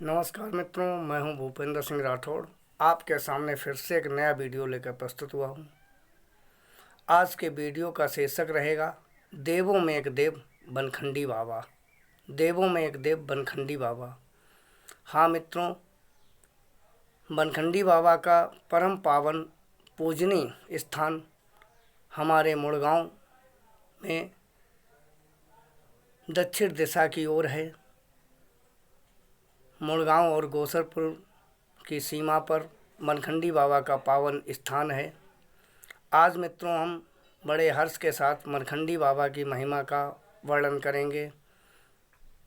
नमस्कार मित्रों, मैं हूं भूपेंद्र सिंह राठौड़। आपके सामने फिर से एक नया वीडियो लेकर प्रस्तुत हुआ हूं। आज के वीडियो का शीर्षक रहेगा देवों में एक देव बनखंडी बाबा। देवों में एक देव बनखंडी बाबा। हाँ मित्रों, बनखंडी बाबा का परम पावन पूजनीय स्थान हमारे मुड़गांव में दक्षिण दिशा की ओर है। मुड़गांव और गोसरपुर की सीमा पर बनखंडी बाबा का पावन स्थान है। आज मित्रों हम बड़े हर्ष के साथ बनखंडी बाबा की महिमा का वर्णन करेंगे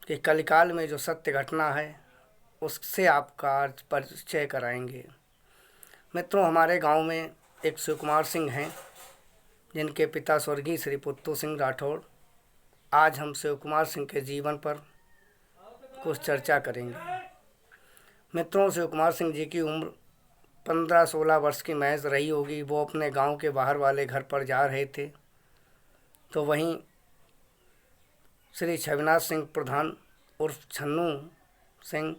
कि कलिकाल में जो सत्य घटना है उससे आपका आज परिचय कराएंगे। मित्रों, हमारे गांव में एक शिवकुमार सिंह हैं जिनके पिता स्वर्गीय श्री पुत्तू सिंह राठौड़। आज हम शिवकुमार सिंह के जीवन पर कुछ चर्चा करेंगे। मित्रों, शिवकुमार सिंह जी की उम्र 15-16 वर्ष की महज रही होगी। वो अपने गांव के बाहर वाले घर पर जा रहे थे तो वहीं श्री छविनाथ सिंह प्रधान उर्फ छन्नू सिंह,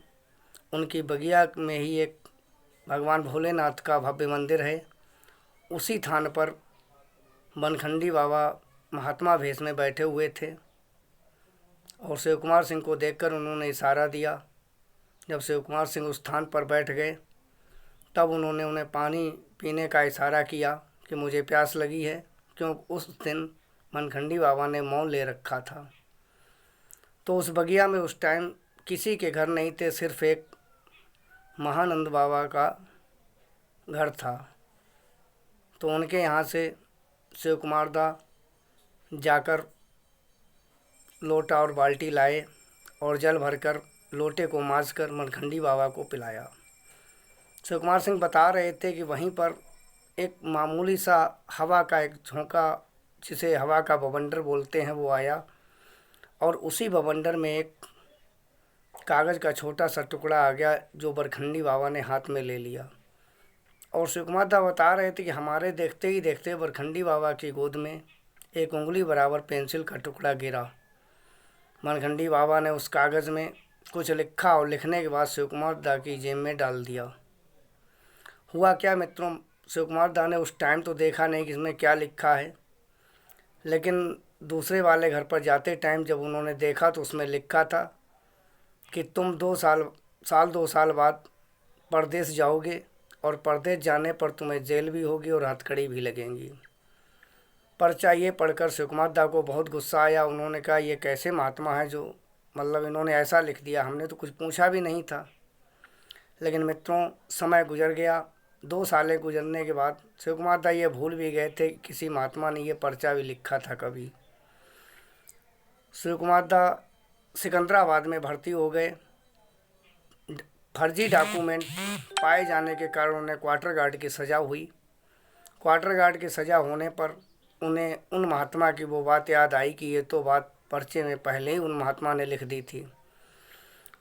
उनकी बगिया में ही एक भगवान भोलेनाथ का भव्य मंदिर है। उसी थान पर बनखंडी बाबा महात्मा भेष में बैठे हुए थे और शिवकुमार सिंह को देखकर उन्होंने इशारा दिया। जब शिवकुमार सिंह उस स्थान पर बैठ गए तब उन्होंने उन्हें पानी पीने का इशारा किया कि मुझे प्यास लगी है, क्यों उस दिन बनखंडी बाबा ने मौन ले रखा था। तो उस बगिया में उस टाइम किसी के घर नहीं थे, सिर्फ एक महानंद बाबा का घर था। तो उनके यहाँ से शिवकुमार दा जाकर लोटा और बाल्टी लाए और जल भरकर लोटे को मांझकर बनखंडी बाबा को पिलाया। शिवकुमार सिंह बता रहे थे कि वहीं पर एक मामूली सा हवा का एक झोंका, जिसे हवा का बवंडर बोलते हैं, वो आया और उसी बवंडर में एक कागज़ का छोटा सा टुकड़ा आ गया जो बनखंडी बाबा ने हाथ में ले लिया। और शिवकुमार दा बता रहे थे कि हमारे देखते ही देखते बनखंडी बाबा की गोद में एक उंगली बराबर पेंसिल का टुकड़ा गिरा। बनखंडी बाबा ने उस कागज़ में कुछ लिखा और लिखने के बाद शिवकुमार दा की जेब में डाल दिया। हुआ क्या मित्रों, शिवकुमार दा ने उस टाइम तो देखा नहीं कि इसमें क्या लिखा है, लेकिन दूसरे वाले घर पर जाते टाइम जब उन्होंने देखा तो उसमें लिखा था कि तुम 2 साल बाद परदेश जाओगे और परदेश जाने पर तुम्हें जेल भी होगी और हथकड़ी भी लगेंगी। पर्चा ये पढ़कर शिवकुमार दा को बहुत गुस्सा आया। उन्होंने कहा ये कैसे महात्मा है जो मतलब इन्होंने ऐसा लिख दिया, हमने तो कुछ पूछा भी नहीं था। लेकिन मित्रों, समय गुजर गया। 2 सालें गुजरने के बाद शिवकुमार दा ये भूल भी गए थे किसी महात्मा ने ये पर्चा भी लिखा था कभी। शिवकुमार दा सिकंदराबाद में भर्ती हो गए। फर्जी डॉक्यूमेंट पाए जाने के कारण उन्हें क्वार्टर गार्ड की सज़ा हुई। क्वार्टर गार्ड की सज़ा होने पर उन्हें उन महात्मा की वो बात याद आई कि ये तो बात पर्चे में पहले ही उन महात्मा ने लिख दी थी।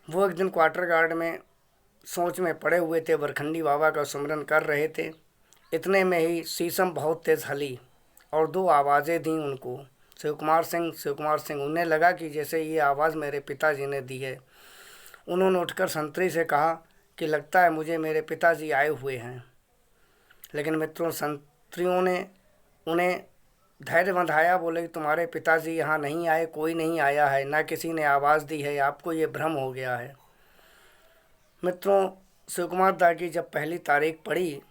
वो एक दिन क्वार्टर गार्ड में सोच में पड़े हुए थे, बनखंडी बाबा का सुमिरन कर रहे थे। इतने में ही शीशम बहुत तेज़ हली और 2 आवाज़ें दी उनको, शिवकुमार सिंह शिवकुमार सिंह। उन्हें लगा कि जैसे ये आवाज़ मेरे पिताजी ने दी है। उन्होंने उठकर संतरी से कहा कि लगता है मुझे मेरे पिताजी आए हुए हैं। लेकिन मित्रों, संतरियों ने उन्हें धैर्य बंधाया, बोले कि तुम्हारे पिताजी यहाँ नहीं आए, कोई नहीं आया है, ना किसी ने आवाज़ दी है, आपको ये भ्रम हो गया है। मित्रों, शिवकुमार दा की जब पहली तारीख पड़ी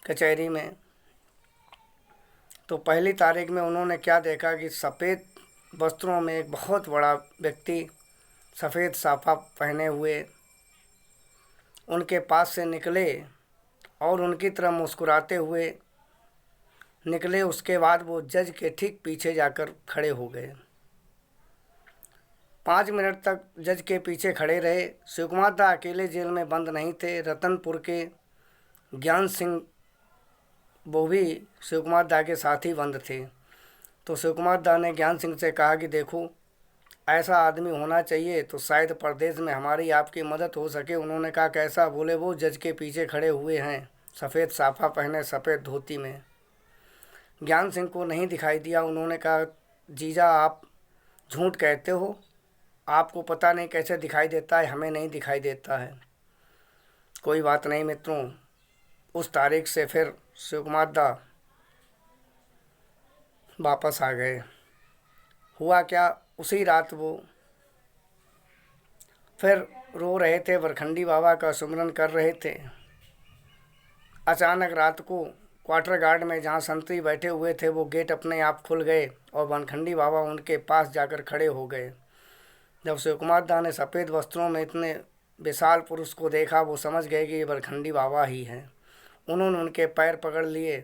कचहरी में तो पहली तारीख में उन्होंने क्या देखा कि सफ़ेद वस्त्रों में एक बहुत बड़ा व्यक्ति सफ़ेद साफा पहने हुए उनके पास से निकले और उनकी तरफ मुस्कुराते हुए निकले। उसके बाद वो जज के ठीक पीछे जाकर खड़े हो गए। 5 मिनट तक जज के पीछे खड़े रहे। शिवकुमार दा अकेले जेल में बंद नहीं थे। रतनपुर के ज्ञान सिंह वो भी शिवकुमार दा के साथ ही बंद थे। तो शिवकुमार दा ने ज्ञान सिंह से कहा कि देखो, ऐसा आदमी होना चाहिए तो शायद प्रदेश में हमारी आपकी मदद हो सके। उन्होंने कहा कैसा? बोले वो जज के पीछे खड़े हुए हैं, सफ़ेद साफा पहने, सफ़ेद धोती में। ज्ञान सिंह को नहीं दिखाई दिया। उन्होंने कहा जीजा आप झूठ कहते हो, आपको पता नहीं कैसे दिखाई देता है, हमें नहीं दिखाई देता है। कोई बात नहीं मित्रों, उस तारीख से फिर शिव कुमार दा वापस आ गए। हुआ क्या, उसी रात वो फिर रो रहे थे, वरखंडी बाबा का सुमिरन कर रहे थे। अचानक रात को क्वार्टर गार्ड में जहाँ संतरी बैठे हुए थे वो गेट अपने आप खुल गए और वनखंडी बाबा उनके पास जाकर खड़े हो गए। जब शिव कुमार दा ने सफ़ेद वस्त्रों में इतने विशाल पुरुष को देखा, वो समझ गए कि ये वनखंडी बाबा ही हैं। उन्होंने उनके पैर पकड़ लिए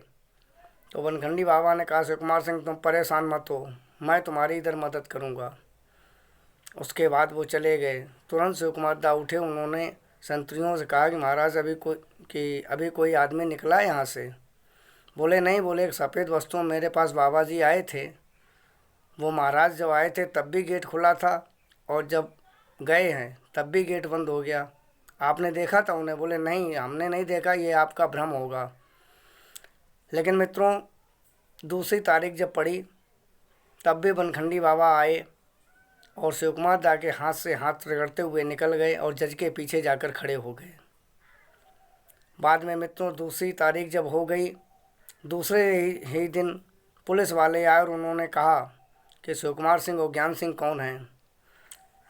तो वनखंडी बाबा ने कहा, शिव कुमार सिंह तुम परेशान मत हो, मैं तुम्हारी इधर मदद करूँगा। उसके बाद वो चले गए। तुरंत शिव कुमार दा उठे। उन्होंने संतरियों से कहा कि महाराज अभी कोई आदमी निकला है यहाँ से? बोले नहीं। बोले सफ़ेद वस्त्रों मेरे पास बाबा जी आए थे। वो महाराज जब आए थे तब भी गेट खुला था और जब गए हैं तब भी गेट बंद हो गया। आपने देखा था उन्हें? बोले नहीं, हमने नहीं देखा, ये आपका भ्रम होगा। लेकिन मित्रों, दूसरी तारीख जब पड़ी तब भी वनखंडी बाबा आए और शिव कुमार दा के हाथ से हाथ रगड़ते हुए निकल गए और जज के पीछे जाकर खड़े हो गए। बाद में मित्रों दूसरी तारीख जब हो गई, दूसरे ही दिन पुलिस वाले आए और उन्होंने कहा कि शिव कुमार सिंह और ज्ञान सिंह कौन हैं?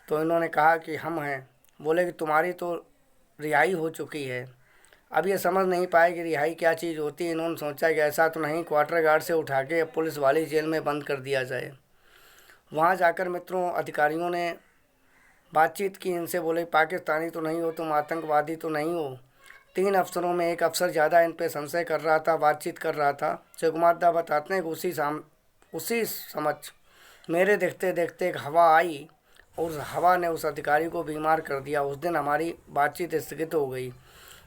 तो इन्होंने कहा कि हम हैं। बोले कि तुम्हारी तो रिहाई हो चुकी है। अब ये समझ नहीं पाए कि रिहाई क्या चीज़ होती है। इन्होंने सोचा कि ऐसा तो नहीं, क्वार्टर गार्ड से उठा के पुलिस वाली जेल में बंद कर दिया जाए। वहाँ जाकर मित्रों अधिकारियों ने बातचीत की इनसे। बोले पाकिस्तानी तो नहीं हो तुम, आतंकवादी तो नहीं हो। 3 अफसरों में एक अफसर ज़्यादा इन पे संशय कर रहा था, बातचीत कर रहा था। शिव कुमार दा बताते हैं कि उसी समझ मेरे देखते देखते एक हवा आई और उस हवा ने उस अधिकारी को बीमार कर दिया। उस दिन हमारी बातचीत स्थगित हो गई।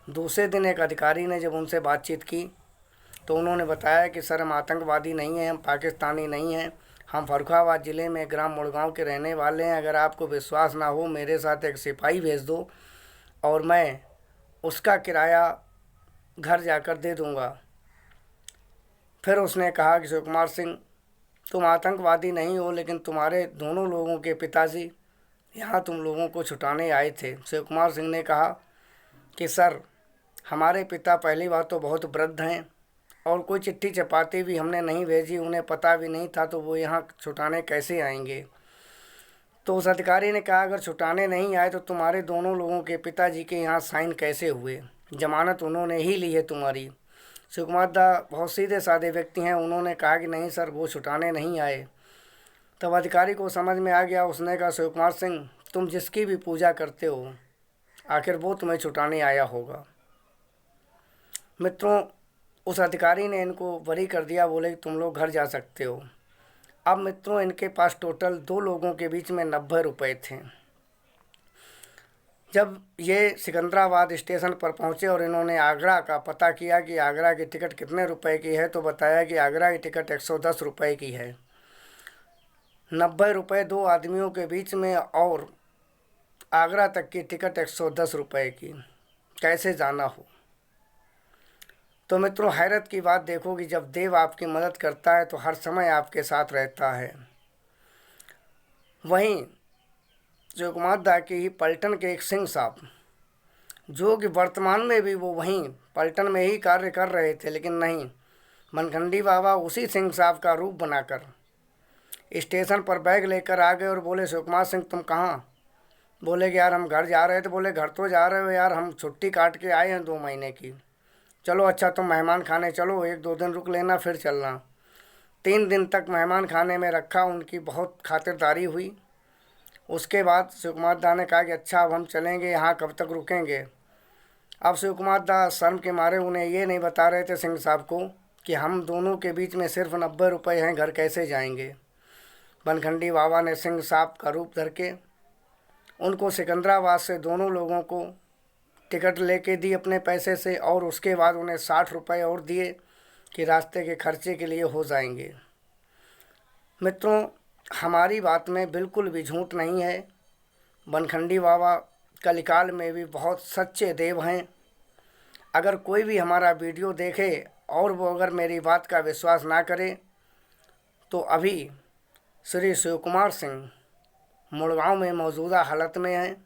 दूसरे दिन एक अधिकारी ने जब उनसे बातचीत की तो उन्होंने बताया कि सर हम आतंकवादी नहीं हैं, हम पाकिस्तानी नहीं हैं, हम फर्रुखाबाद ज़िले में ग्राम मुड़गांव के रहने वाले हैं। अगर आपको विश्वास ना हो मेरे साथ एक सिपाही भेज दो और मैं उसका किराया घर जाकर दे दूंगा। फिर उसने कहा कि शिव कुमार सिंह तुम आतंकवादी नहीं हो, लेकिन तुम्हारे दोनों लोगों के पिताजी यहाँ तुम लोगों को छुटाने आए थे। शिव कुमार सिंह ने कहा कि सर हमारे पिता पहली बात तो बहुत वृद्ध हैं और कोई चिट्ठी चपाती भी हमने नहीं भेजी, उन्हें पता भी नहीं था, तो वो यहाँ छुटाने कैसे आएंगे? तो उस अधिकारी ने कहा अगर छुटाने नहीं आए तो तुम्हारे दोनों लोगों के पिताजी के यहाँ साइन कैसे हुए? जमानत उन्होंने ही ली है तुम्हारी। शिव कुमार दा बहुत सीधे साधे व्यक्ति हैं। उन्होंने कहा कि नहीं सर वो छुटाने नहीं आए। तब अधिकारी को समझ में आ गया। उसने कहा शिव कुमार सिंह तुम जिसकी भी पूजा करते हो आखिर वो तुम्हें छुटाने आया होगा। मित्रों उस अधिकारी ने इनको बरी कर दिया। बोले कि तुम लोग घर जा सकते हो। अब मित्रों इनके पास टोटल 2 लोगों के बीच में 90 रुपये थे। जब ये सिकंदराबाद स्टेशन पर पहुँचे और इन्होंने आगरा का पता किया कि आगरा की टिकट कितने रुपए की है, तो बताया कि आगरा की टिकट 110 रुपये की है। 90 रुपये 2 आदमियों के बीच में और आगरा तक की टिकट 110 रुपये की, कैसे जाना हो? तो मित्रों हैरत की बात देखो कि जब देव आपकी मदद करता है तो हर समय आपके साथ रहता है। वहीं शिव कुमार दा की ही पलटन के एक सिंह साहब, जो कि वर्तमान में भी वो वहीं पलटन में ही कार्य कर रहे थे, लेकिन नहीं, मनखंडी बाबा उसी सिंह साहब का रूप बनाकर स्टेशन पर बैग लेकर आ गए और बोले शिव कुमार सिंह तुम कहाँ? बोले कि यार हम घर जा रहे थे। बोले घर तो जा रहे हो यार, हम छुट्टी काट के आए हैं 2 महीने की। चलो अच्छा तुम मेहमान खाने चलो, 1-2 दिन रुक लेना फिर चलना। 3 दिन तक मेहमान खाने में रखा, उनकी बहुत खातिरदारी हुई। उसके बाद शिव कुमार दा ने कहा कि अच्छा अब हम चलेंगे, यहाँ कब तक रुकेंगे? अब शिव कुमार दा शर्म के मारे उन्हें ये नहीं बता रहे थे सिंह साहब को कि हम दोनों के बीच में सिर्फ 90 रुपये हैं, घर कैसे जाएंगे। बनखंडी बाबा ने सिंह साहब का रूप धर के उनको सिकंदराबाद से दोनों लोगों को टिकट लेके दी अपने पैसे से, और उसके बाद उन्हें 60 रुपये और दिए कि रास्ते के खर्चे के लिए हो जाएंगे। मित्रों हमारी बात में बिल्कुल भी झूठ नहीं है। बनखंडी बाबा कलिकाल में भी बहुत सच्चे देव हैं। अगर कोई भी हमारा वीडियो देखे और वो अगर मेरी बात का विश्वास ना करे तो अभी श्री शिव कुमार सिंह मुड़गांव में मौजूदा हालत में हैं।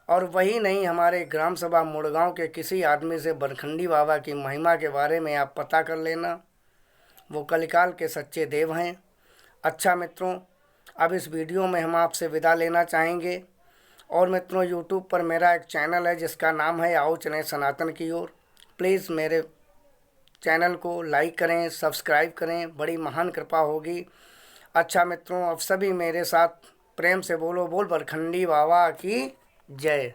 और वही नहीं, हमारे ग्राम सभा मुड़गांव के किसी आदमी से बनखंडी बाबा की महिमा के बारे में आप पता कर लेना, वो कलिकाल के सच्चे देव हैं। अच्छा मित्रों, अब इस वीडियो में हम आपसे विदा लेना चाहेंगे। और मित्रों, यूट्यूब पर मेरा एक चैनल है जिसका नाम है आओ चलें सनातन की ओर। प्लीज़ मेरे चैनल को लाइक करें, सब्सक्राइब करें, बड़ी महान कृपा होगी। अच्छा मित्रों, अब सभी मेरे साथ प्रेम से बोलो, बोल बनखंडी बाबा की जय।